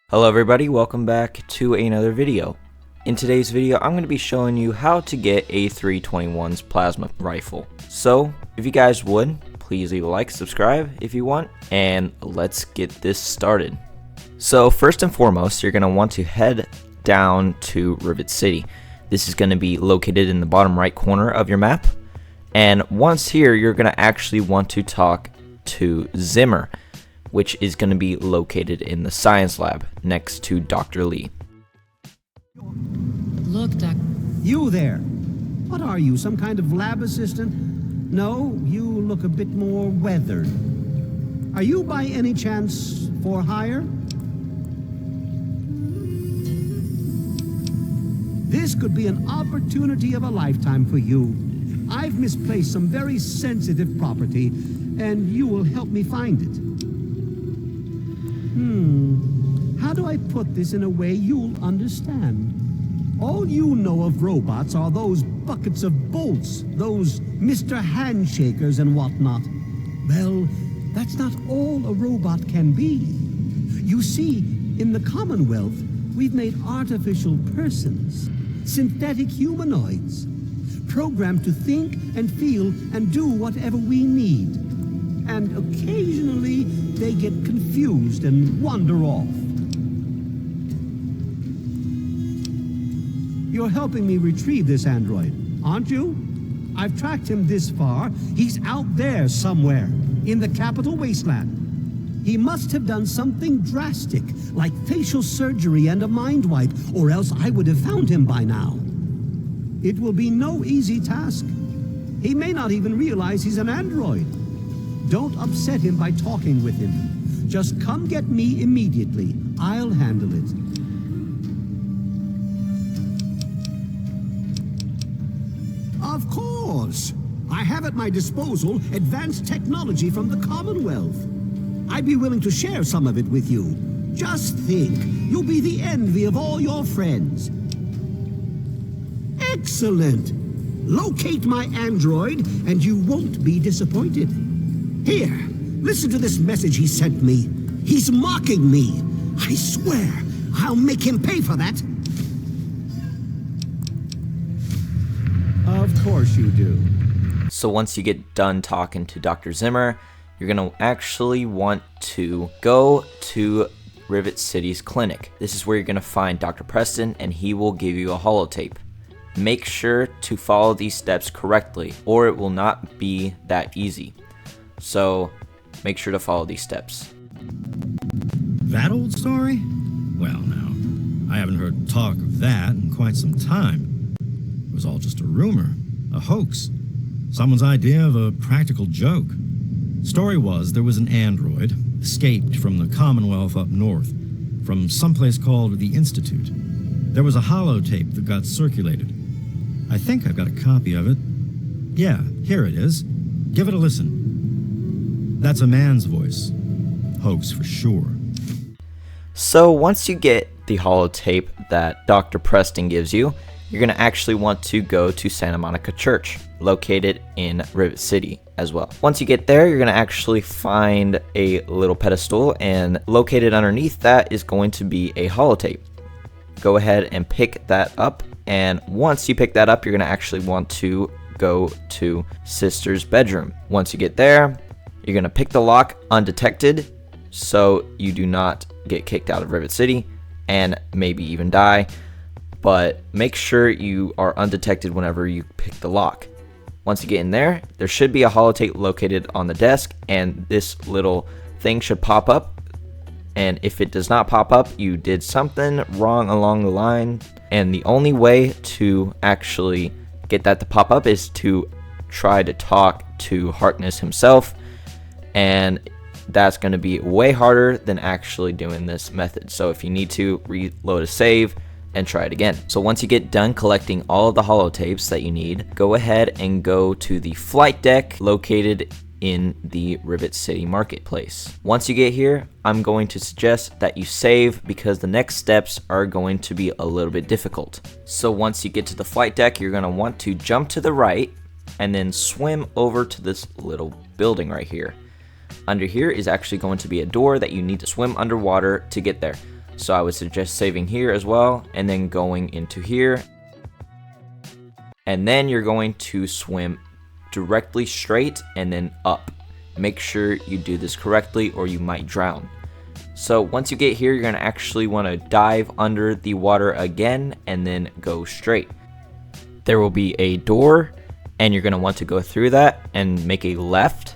Hello everybody, welcome back to another video. In today's video, I'm going to be showing you how to get A3-21's plasma rifle. So, if you guys would, please leave a like, subscribe if you want, and let's get this started. So, first and foremost, you're going to want to head down to Rivet City. This is going to be located in the bottom right corner of your map. And once here, you're going to actually want to talk to Zimmer, which is going to be located in the science lab next to Dr. Lee. Look, Doc. You there. What are you, some kind of lab assistant? No, you look a bit more weathered. Are you by any chance for hire? This could be an opportunity of a lifetime for you. I've misplaced some very sensitive property, and you will help me find it. How do I put this in a way you'll understand? All you know of robots are those buckets of bolts, those Mr. Handshakers and whatnot. Well, that's not all a robot can be. You see, in the Commonwealth, we've made artificial persons, synthetic humanoids, programmed to think and feel and do whatever we need. And occasionally, they get confused and wander off. You're helping me retrieve this android, aren't you? I've tracked him this far. He's out there somewhere, in the capital wasteland. He must have done something drastic, like facial surgery and a mind wipe, or else I would have found him by now. It will be no easy task. He may not even realize he's an android. Don't upset him by talking with him. Just come get me immediately. I'll handle it. Of course. I have at my disposal advanced technology from the Commonwealth. I'd be willing to share some of it with you. Just think, you'll be the envy of all your friends. Excellent. Locate my android and you won't be disappointed. Here, listen to this message he sent me. He's mocking me. I swear, I'll make him pay for that. Of course you do. So once you get done talking to Dr. Zimmer, you're going to actually want to go to Rivet City's clinic. This is where you're going to find Dr. Preston, and he will give you a holotape. Make sure to follow these steps correctly, or it will not be that easy. So, make sure to follow these steps. That old story? Well, now, I haven't heard talk of that in quite some time. It was all just a rumor, a hoax, someone's idea of a practical joke. Story was there was an android, escaped from the Commonwealth up north, from someplace called the Institute. There was a holotape that got circulated. I think I've got a copy of it. Yeah, here it is. Give it a listen. That's a man's voice. Hoax for sure. So once you get the holotape that Dr. Preston gives you, you're going to actually want to go to Santa Monica Church, located in Rivet City as well. Once you get there, you're going to actually find a little pedestal, and located underneath that is going to be a holotape. Go ahead and pick that up, and once you pick that up, you're going to actually want to go to Sister's bedroom. Once you get there, you're going to pick the lock undetected so you do not get kicked out of Rivet City and maybe even die, but make sure you are undetected whenever you pick the lock. Once you get in there, there should be a holotape located on the desk, and this little thing should pop up, and if it does not pop up, you did something wrong along the line, and the only way to actually get that to pop up is to try to talk to Harkness himself, and that's going to be way harder than actually doing this method. So if you need to, reload a save and try it again. So once you get done collecting all of the holotapes that you need, go ahead and go to the flight deck located in the Rivet City Marketplace. Once you get here, I'm going to suggest that you save because the next steps are going to be a little bit difficult. So once you get to the flight deck, you're going to want to jump to the right and then swim over to this little building right here. Under here is actually going to be a door that you need to swim underwater to get there. So I would suggest saving here as well, and then going into here. And then you're going to swim directly straight and then up. Make sure you do this correctly or you might drown. So once you get here, you're gonna actually wanna dive under the water again and then go straight. There will be a door and you're gonna want to go through that and make a left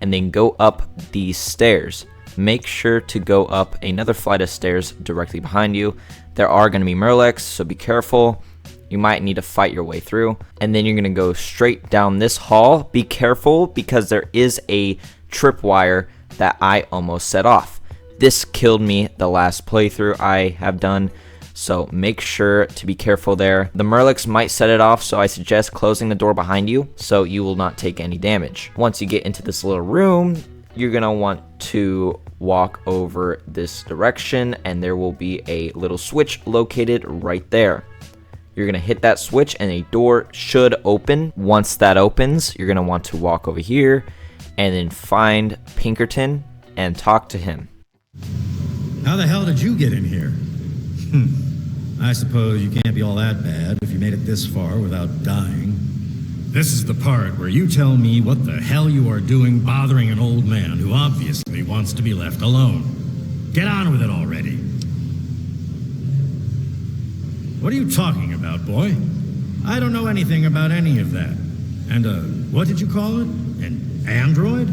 and then go up these stairs. Make sure to go up another flight of stairs directly behind you. There are gonna be Murlocs, so be careful. You might need to fight your way through. And then you're gonna go straight down this hall. Be careful because there is a tripwire that I almost set off. This killed me the last playthrough I have done, so make sure to be careful there. The Murlocs might set it off, so I suggest closing the door behind you so you will not take any damage. Once you get into this little room, you're gonna want to walk over this direction and there will be a little switch located right there. You're gonna hit that switch and a door should open. Once that opens, you're gonna want to walk over here and then find Pinkerton and talk to him. How the hell did you get in here? I suppose you can't be all that bad if you made it this far without dying. This is the part where you tell me what the hell you are doing bothering an old man who obviously wants to be left alone. Get on with it already. What are you talking about, boy? I don't know anything about any of that. And, what did you call it? An android?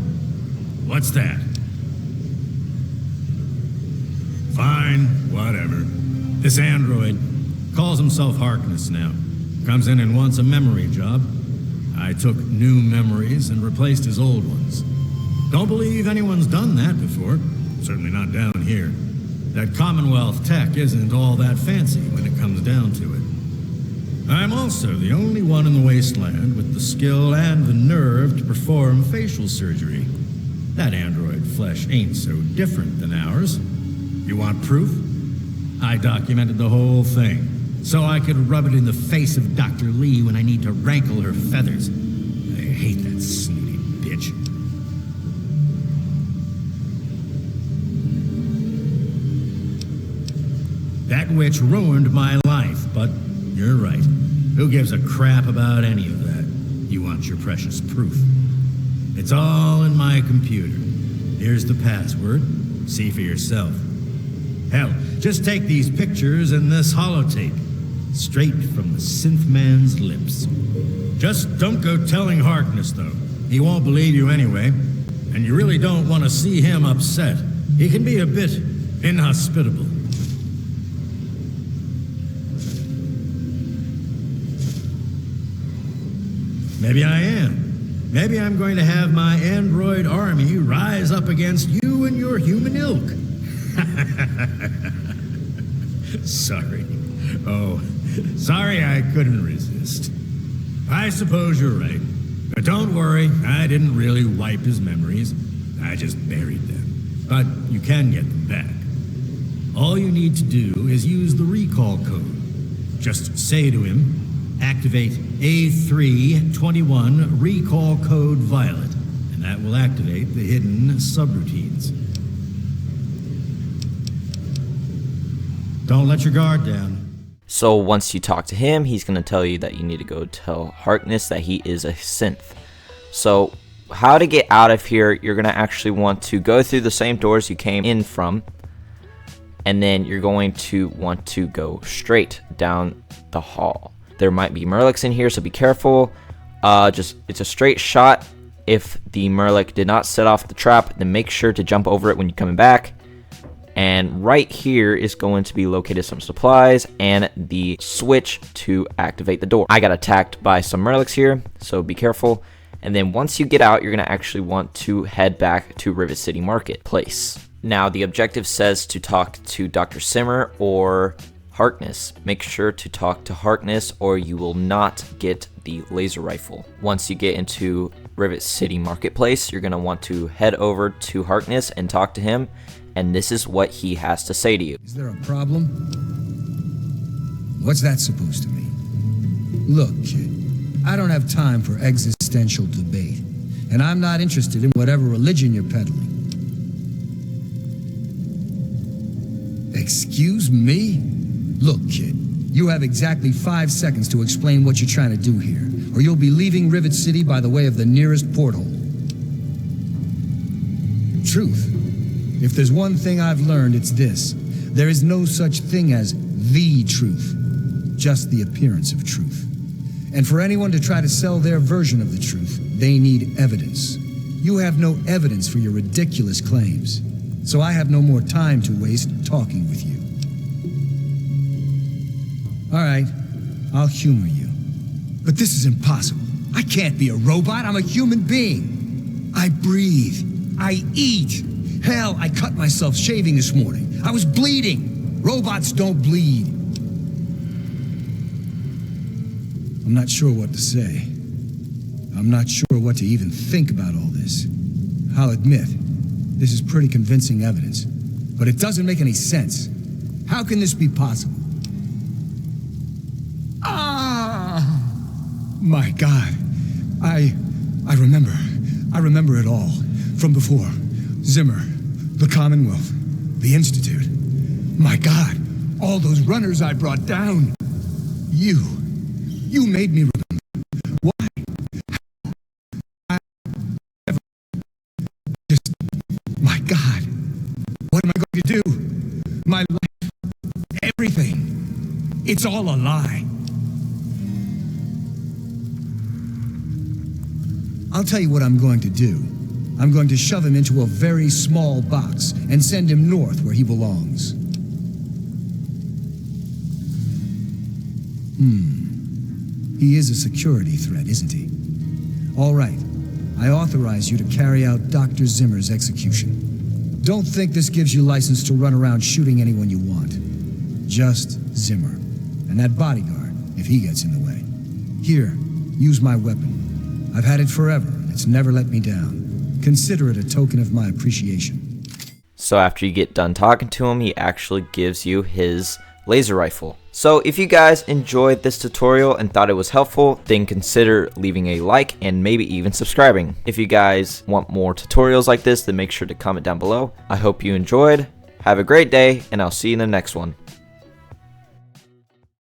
What's that? Fine, whatever. This android calls himself Harkness now. Comes in and wants a memory job. I took new memories and replaced his old ones. Don't believe anyone's done that before. Certainly not down here. That Commonwealth tech isn't all that fancy when it comes down to it. I'm also the only one in the wasteland with the skill and the nerve to perform facial surgery. That android flesh ain't so different than ours. You want proof? I documented the whole thing, so I could rub it in the face of Dr. Lee when I need to rankle her feathers. I hate that snooty bitch. That witch ruined my life, but you're right. Who gives a crap about any of that? You want your precious proof. It's all in my computer. Here's the password. See for yourself. Hell, just take these pictures and this holotape. Straight from the synth man's lips. Just don't go telling Harkness, though. He won't believe you anyway. And you really don't want to see him upset. He can be a bit inhospitable. Maybe I am. Maybe I'm going to have my android army rise up against you and your human ilk. Sorry. Oh, sorry I couldn't resist. I suppose you're right. But don't worry, I didn't really wipe his memories. I just buried them. But you can get them back. All you need to do is use the recall code. Just say to him, activate A3-21 recall code violet, and that will activate the hidden subroutines. Don't let your guard down. So once you talk to him, he's going to tell you that you need to go tell Harkness that he is a synth. So how to get out of here, you're going to actually want to go through the same doors you came in from. And then you're going to want to go straight down the hall. There might be Murlocs in here, so be careful. It's a straight shot. If the Murloc did not set off the trap, then make sure to jump over it when you're coming back. And right here is going to be located some supplies and the switch to activate the door. I got attacked by some Murlocs here, so be careful. And then once you get out, you're going to actually want to head back to Rivet City Marketplace. Now, the objective says to talk to Dr. Simmer or Harkness. Make sure to talk to Harkness or you will not get the laser rifle. Once you get into Rivet City Marketplace, you're going to want to head over to Harkness and talk to him. And this is what he has to say to you. Is there a problem? What's that supposed to mean? Look, kid, I don't have time for existential debate, and I'm not interested in whatever religion you're peddling. Excuse me? Look, kid, you have exactly 5 seconds to explain what you're trying to do here, or you'll be leaving Rivet City by the way of the nearest porthole. Truth. If there's one thing I've learned, it's this. There is no such thing as the truth, just the appearance of truth. And for anyone to try to sell their version of the truth, they need evidence. You have no evidence for your ridiculous claims, so I have no more time to waste talking with you. All right, I'll humor you. But this is impossible. I can't be a robot. I'm a human being. I breathe. I eat. Hell, I cut myself shaving this morning. I was bleeding. Robots don't bleed. I'm not sure what to say. I'm not sure what to even think about all this. I'll admit, this is pretty convincing evidence, but it doesn't make any sense. How can this be possible? Ah! My God. I remember it all. From before. Zimmer, the Commonwealth, the Institute. My God, all those runners I brought down. You made me remember. Why? I never. Just, my God, what am I going to do? My life, everything. It's all a lie. I'll tell you what I'm going to do. I'm going to shove him into a very small box and send him north where he belongs. He is a security threat, isn't he? All right. I authorize you to carry out Dr. Zimmer's execution. Don't think this gives you license to run around shooting anyone you want. Just Zimmer. And that bodyguard, if he gets in the way. Here, use my weapon. I've had it forever, and it's never let me down. Consider it a token of my appreciation. So after you get done talking to him, he actually gives you his laser rifle. So if you guys enjoyed this tutorial and thought it was helpful, then consider leaving a like and maybe even subscribing. If you guys want more tutorials like this, then make sure to comment down below. I hope you enjoyed. Have a great day, and I'll see you in the next one.